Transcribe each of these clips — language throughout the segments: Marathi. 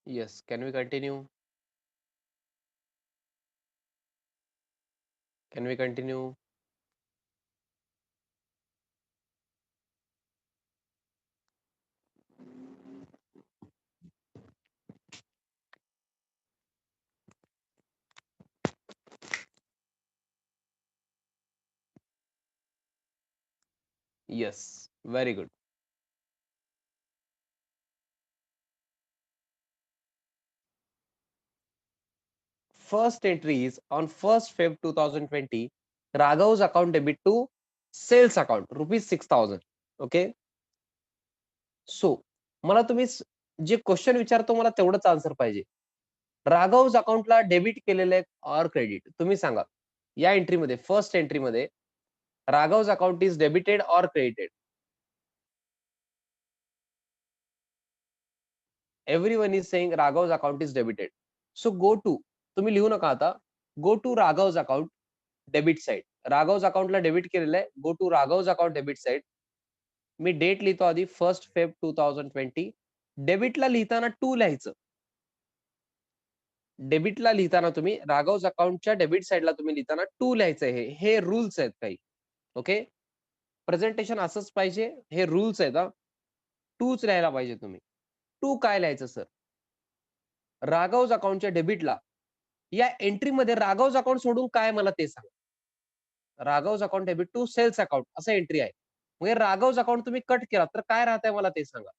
Yes, can we continue? Can we continue? Yes, very good. First entry is on 1st Feb 2020, Raghav's account debit to sales account rupees 6,000. Okay. So मला तुम्ही जे क्वेश्चन विचारतो मला तेवढंच आन्सर पाहिजे. राघव's अकाउंटला डेबिट केलेलं आहे ऑर क्रेडिट तुम्ही सांगा. या एंट्रीमध्ये फर्स्ट एंट्रीमध्ये Raghav's account is debited or credited. Everyone is saying Raghav's account is debited. So go to तुम्ही लिहू नका आता. Go to Raghav's account debit side. Raghav's अकाउंटला डेबिट केलेलं आहे. Go to Raghav's account debit side. मी डेट लिहितो आधी 1st Feb 2020. डेबिटला लिहिताना 2 लिहायचं. डेबिटला लिहिताना तुम्ही राघव's अकाउंटच्या डेबिट साइडला तुम्ही लिहिताना 2 लिहायचं आहे. हे रूल्स आहेत काही. ओके. प्रेझेंटेशन असंच पाहिजे. हे रूल्स आहेत हा. 2च लिहायला पाहिजे तुम्ही. 2 काय लिहायचं सर? राघव's अकाउंटच्या डेबिटला या एंट्रीमध्ये राघव's अकाउंट सोडून काय मला ते सांगा. Raghav's account debit to sales account असं एंट्री आहे. म्हणजे राघव's अकाउंट तुम्ही कट केला तर काय राहतंय मला ते सांगा.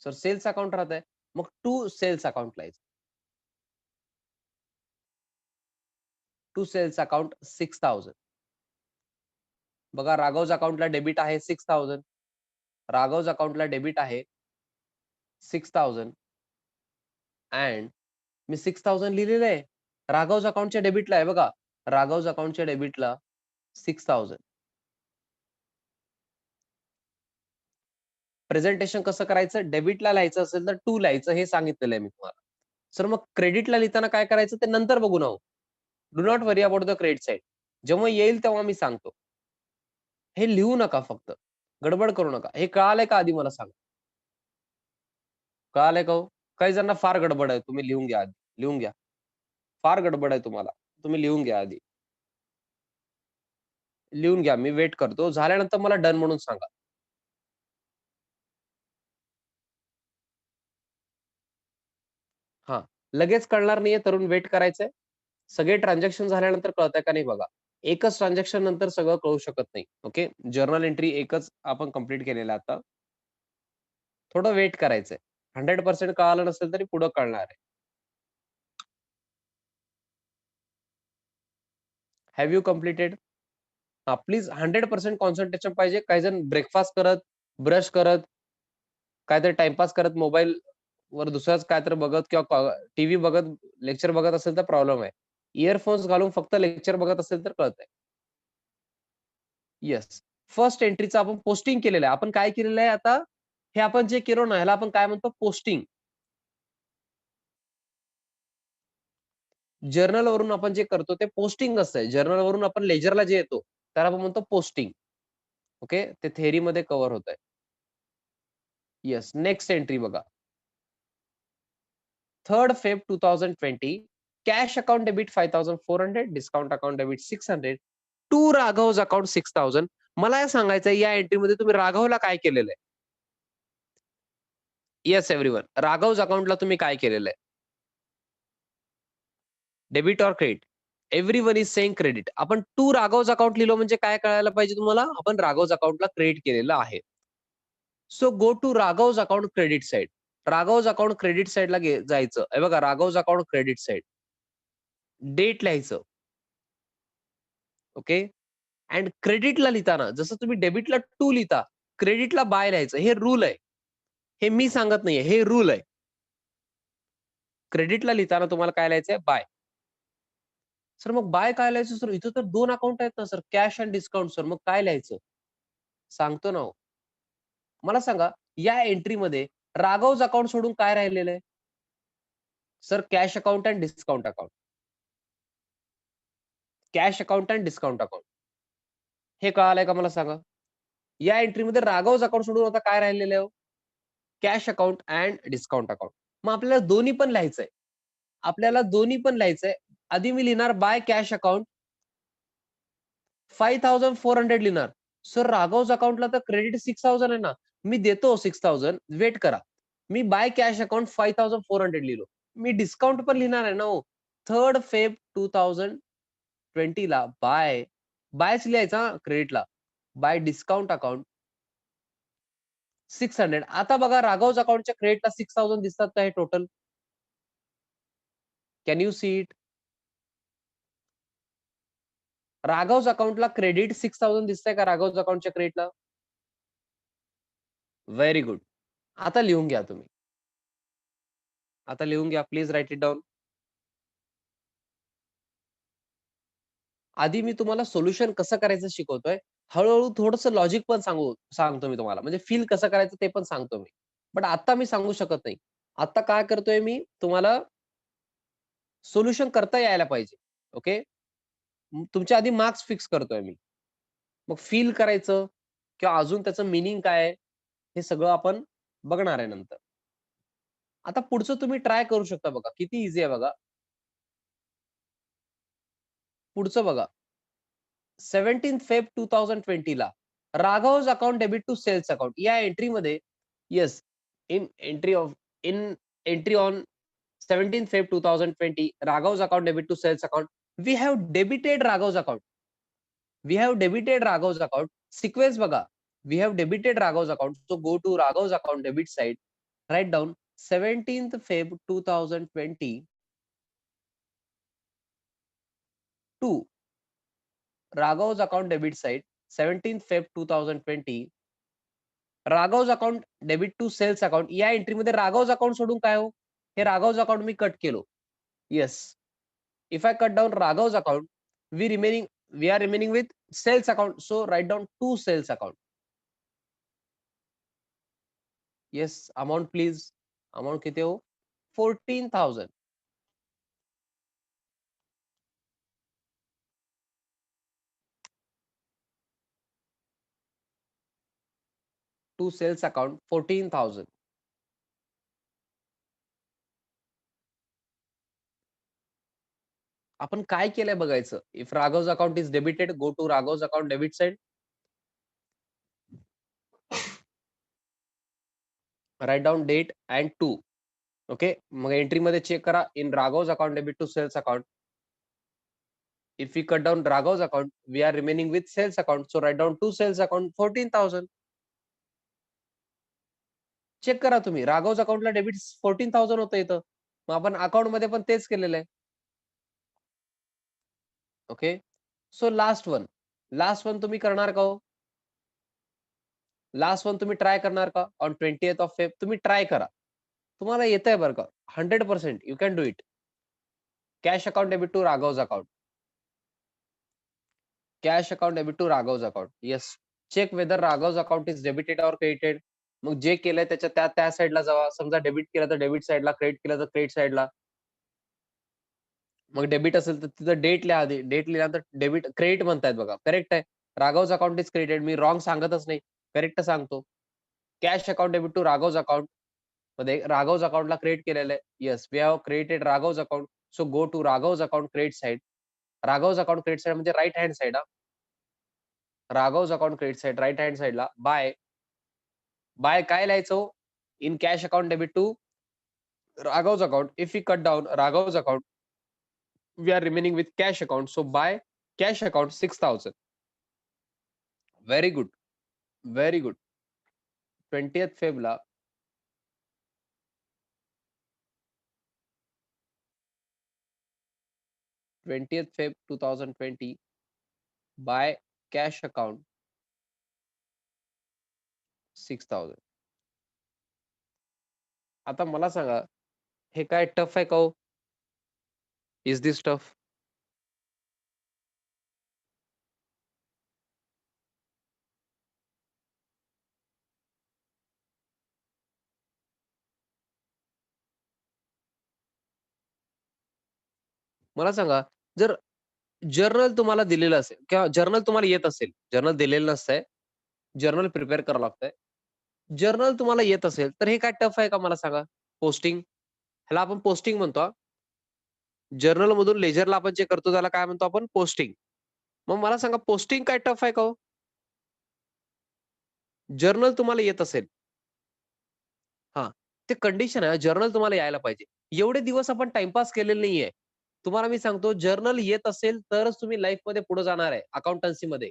सर सेल्स अकाउंट राहत आहे. मग टू सेल्स अकाउंट लिहायचं. To sales account 6,000. बघा राघव's अकाउंटला डेबिट आहे 6,000. राघव's अकाउंटला डेबिट आहे 6,000 अँड मी 6,000 लिहिलेलं आहे. राघव's अकाउंटच्या डेबिटला आहे बघा. राघव's अकाउंटच्या डेबिटला 6,000. प्रेझेंटेशन कसं करायचं? डेबिटला लिहायचं असेल तर 2 लिहायचं हे सांगितलेलं आहे मी तुम्हाला. सर मग क्रेडिटला लिहिताना काय करायचं ते नंतर बघू ना. Do not worry about the credit side. जेव्हा येईल तेव्हा मी सांगतो. हे लिहू नका फक्त. गडबड करू नका. हे कळालंय का आधी मला सांगा? कळालंय का हो? काही जणांना फार गडबड आहे. तुम्ही लिहून घ्या आधी. लिहून घ्या. फार गडबड आहे तुम्हाला. तुम्ही लिहून घ्या आधी. लिहून घ्या. मी वेट करतो. झाल्यानंतर मला डन म्हणून सांगा. हां. लगेच कळणार नाहीये तरुण वेट करायचंय. सगळे ट्रान्झॅक्शन झाल्यानंतर कळतंय का नाही बघा. एकच ट्रान्झॅक्शन नंतर सगळं कळू शकत नाही. ओके. जर्नल एंट्री एकच आपण कंप्लीट केलेलं आहे आता. थोडं वेट करायचंय. 100% कळालं नसेल तरी पुढं कळणार आहे. Have you completed? हां, प्लीज 100% कॉन्सन्ट्रेशन पाहिजे. काही जण ब्रेकफास्ट करत, ब्रश करत, काहीतरी टाईमपास करत मोबाईलवर दुसरंच काहीतरी बघत किंवा टीव्ही बघत लेक्चर बघत असेल तर प्रॉब्लेम आहे. इयरफोन्स घालून फक्त लेक्चर बघत असेल तर कळतंय. येस. फर्स्ट एंट्रीचं आपण पोस्टिंग केलेलं आहे. आपण काय केलेलं आहे आता? हे आपण जे केलो ना, ह्याला आपण काय म्हणतो? पोस्टिंग. जर्नलवरून आपण जे करतो ते पोस्टिंग असतंय. जर्नलवरून आपण लेजरला जे येतो, त्याला आपण म्हणतो पोस्टिंग. ओके. ते थेअरीमध्ये कव्हर होतंय. येस. नेक्स्ट एंट्री बघा. 3rd Feb 2020, cash account debit 5,400, discount account debit 600, to Raghav's account 6,000. मला हे सांगायचंय या एंट्रीमध्ये तुम्ही राघवला काय केलेलं आहे? Yes everyone. राघव's अकाउंटला तुम्ही काय केलेलं आहे? Debit or credit? Everyone is saying credit. आपण टू राघव's अकाउंट लिहिलं म्हणजे काय कळायला पाहिजे तुम्हाला? आपण राघव's अकाउंटला क्रेडिट केलेलं आहे. So go to Raghav's account credit side. Raghav's account credit साइडला जायचं. हे बघा Raghav's account credit side. Date लिहायचं. ओके. अँड क्रेडिटला लिहिताना जसं तुम्ही डेबिटला टू लिहिता, क्रेडिटला बाय लिहायचं. हे रूल आहे. हे मी सांगत नाहीये. हे रूल आहे. क्रेडिटला लिहिताना तुम्हाला काय लिहायचंय? बाय. सर मग बाय काय लिहायचं सर? इथं तर 2 अकाउंट आहेत ना सर, कॅश आणि डिस्काउंट सर. मग काय लिहायचं? सांगतो ना हो. मला सांगा या एंट्रीमध्ये राघव's अकाउंट सोडून काय राहिलेलं आहे? सर कॅश अकाउंट आणि डिस्काउंट अकाउंट. कॅश अकाउंट आणि डिस्काउंट अकाउंट. हे कळालंय का मला सांगा? या एंट्रीमध्ये राघवच अकाउंट सोडून आता काय राहिलेलं आहे? Cash account and discount account. मग आपल्याला दोन्ही पण लिहायचंय. आपल्याला दोन्ही पण लिहायचंय. आधी मी लिहिणार बाय कॅश अकाउंट 5400 लिहिणार. सर राघव's अकाउंटला तर क्रेडिट 6000 आहे ना. मी देतो 6000 वेट करा. मी बाय कॅश अकाउंट 5400 लिहिलो. मी डिस्काउंट पण लिहिणार आहे ना हो. 3rd फेब 2020 ला बायच लिहायचा क्रेडिटला. Bye discount account 600. आता बघा राघव's अकाउंटच्या क्रेडिटला 6000 दिसतात का हे total? Can you see it? Raghav's अकाउंटला क्रेडिट 6000 दिसतंय का राघव's अकाउंटच्या क्रेडिटला? Very good. आता लिहून घ्या तुम्ही. आता लिहून घ्या. Please right it down. आधी मी तुम्हाला सोल्युशन कसं करायचं शिकवतोय. हळू-हळू थोडंसं लॉजिक पण सांगतो मी तुम्हाला. म्हणजे फील कसं करायचं ते पण सांगतो मी. बट आता मी सांगू शकत नाही. आता काय करतोय मी तुम्हाला सोल्युशन करता यायला पाहिजे. ओके. तुमच्या आधी मार्क्स फिक्स करतोय मी. मग फील करायचं किंवा अजून त्याचं मीनिंग काय आहे, हे सगळं आपण बघणार आहे नंतर. आता पुढचं तुम्ही ट्राय करू शकता बघा. किती ईझी आहे बघा. पुढचं बघा. 17 फेब 2020 ला Raghav's account debit to sales account या एंट्रीमध्ये yes in entry of in entry on 17 Feb 2020 Raghav's account debit to sales account we have debited Raghav's account. We have debited Raghav's account. Sequence बघा. We have debited Raghav's account. So go to Raghav's account debit side. Write down 17th Feb 2020 to Raghav's account debit side. 17th Feb 2020 Raghav's account debit to sales account. या एंट्रीमध्ये Raghav's account सोडून काय हो? हे Raghav's account मी कट केलो. Yes. If I cut down Raghav's account, we are remaining with sales account. So write down two sales account. Yes, amount please. Amount किती हो? 14,000. To sales account 14,000. आपण काय केलंय बघायचं. If Raghav's account is debited, go to Raghav's account debit side. Write down date and to. Okay. मग एंट्री मध्ये चेक करा. In Raghav's account debit to sales account. If we cut down Raghav's account, we are remaining with sales account. So write down to sales account 14,000. Check करा तुम्ही. Raghav's accountला डेबिट 14,000 होतं इथं. मग आपण अकाउंट मध्ये पण तेच केलेलं आहे. Okay. So last one. Last one तुम्ही करणार का हो? लास्ट वन तुम्ही ट्राय करणार का? ऑन 20th ऑफ फेब तुम्ही ट्राय करा. तुम्हाला येतंय बरं का. 100% you can do it. Cash account debit to Raghav's account. Cash account debit to Raghav's account. Yes. Check whether Raghav's account is debited or credited. मग जे केलंय त्याच्या त्या साइडला जावा. समजा डेबिट केलं तर डेबिट साइडला, क्रेडिट केलं तर क्रेडिट साइडला. मग डेबिट असेल तर तिथं डेट लिहा आधी. डेट लिहिल्यानंतर डेबिट क्रेडिट म्हणतायत बघा. करेक्ट आहे. Raghav's account is credited. मी रॉंग सांगतच नाही. करेक्ट सांगतो. Cash account debit to Raghav's account. मध्ये Raghav's accountला क्रेडिट केलेलं आहे. Yes, we have created Raghav's account. सो गो टू Raghav's account credit side. Raghav's account credit side म्हणजे right hand side. Raghav's account credit side right hand साइडला बाय काय लिहायचं? In cash account debit to Raghav's account. If we cut down Raghav's account, we are remaining with cash account. So buy cash account 6,000. Very good. Very good. 20th Febla 20th Feb 2020 buy cash account 6,000. आता मला सांगा, हे काय टफ आहे का हो? Is this tough? मला सांगा, जर जर्नल तुम्हाला दिलेलं असेल किंवा जर्नल तुम्हाला येत असेल, जर्नल दिलेलं नसतंय. जर्नल प्रिपेअर करावं लागतंय. जर्नल तुम्हाला येत असेल, तर हे काय टफ आहे का मला सांगा? पोस्टिंग ह्याला आपण पोस्टिंग म्हणतो हां. जर्नलमधून लेजरला आपण जे करतो त्याला काय म्हणतो आपण? पोस्टिंग. मग मला सांगा पोस्टिंग काय टफ आहे का हो? जर्नल तुम्हाला येत असेल हां, ते कंडिशन आहे जर्नल तुम्हाला यायला पाहिजे. एवढे दिवस आपण टाईमपास केलेला नाहीये. तुम्हाला मी सांगतो जर्नल येत असेल तरच तुम्ही लाईफमध्ये पुढे जाणार आहे अकाउंटन्सीमध्ये.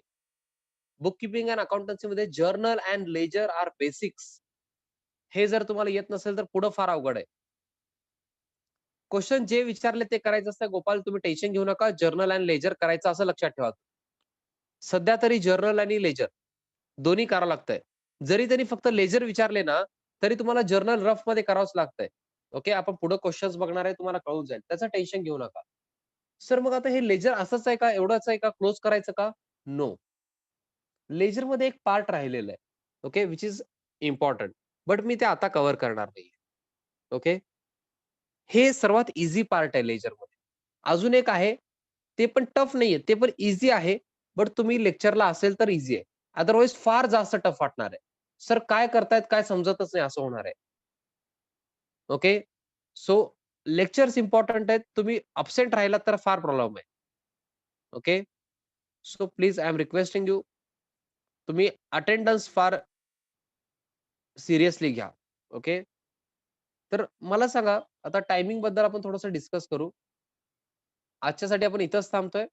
बुक कीपिंग अँड अकाउंटन्सीमध्ये journal and ledger are basics. हे जर तुम्हाला येत नसेल तर पुढं फार अवघड आहे. क्वेशन जे विचारले ते करायचं असतं गोपाल तुम्ही टेन्शन घेऊ नका. जर्नल एंड लेजर करायचं असं लक्षात ठेवा. सध्या तरी जर्नल आणि लेजर दोन्ही करावं लागतंय. जरी त्यांनी फक्त लेजर विचारले ना, तरी तुम्हाला जर्नल रफमध्ये करावंच लागतंय. ओके. आपण पुढे क्वेशन्स बघणार आहे तुम्हाला कळून जाईल. त्याचं टेन्शन घेऊ नका. सर मग आता हे लेजर असंच आहे का? एवढंच आहे का? क्लोज करायचं का? नो. लेजरमध्ये एक पार्ट राहिलेलं आहे. Okay. Which is important. But मी ते आता कव्हर करणार नाहीये. ओके. हे सर्वात ईझी पार्ट आहे लेजरमध्ये. अजून एक आहे, ते पण टफ नाहीये. ते पण ईझी आहे. बट तुम्ही लेक्चरला असेल तर ईझी आहे. अदरवाईज फार जास्त टफ वाटणार आहे. सर काय करतायत काय समजतच नाही असं होणार आहे. ओके. सो लेक्चर्स इम्पोर्टंट आहेत. तुम्ही अब्सेंट राहिलात तर फार प्रॉब्लेम आहे. Okay. So please I am requesting you तुम्ही अटेंडन्स फार सीरियसली घ्या. ओके. तर मला सांगा आता टायमिंग बद्दल आपण थोडंसं डिस्कस करू. आजच्यासाठी आपण इथंच थांबतोय.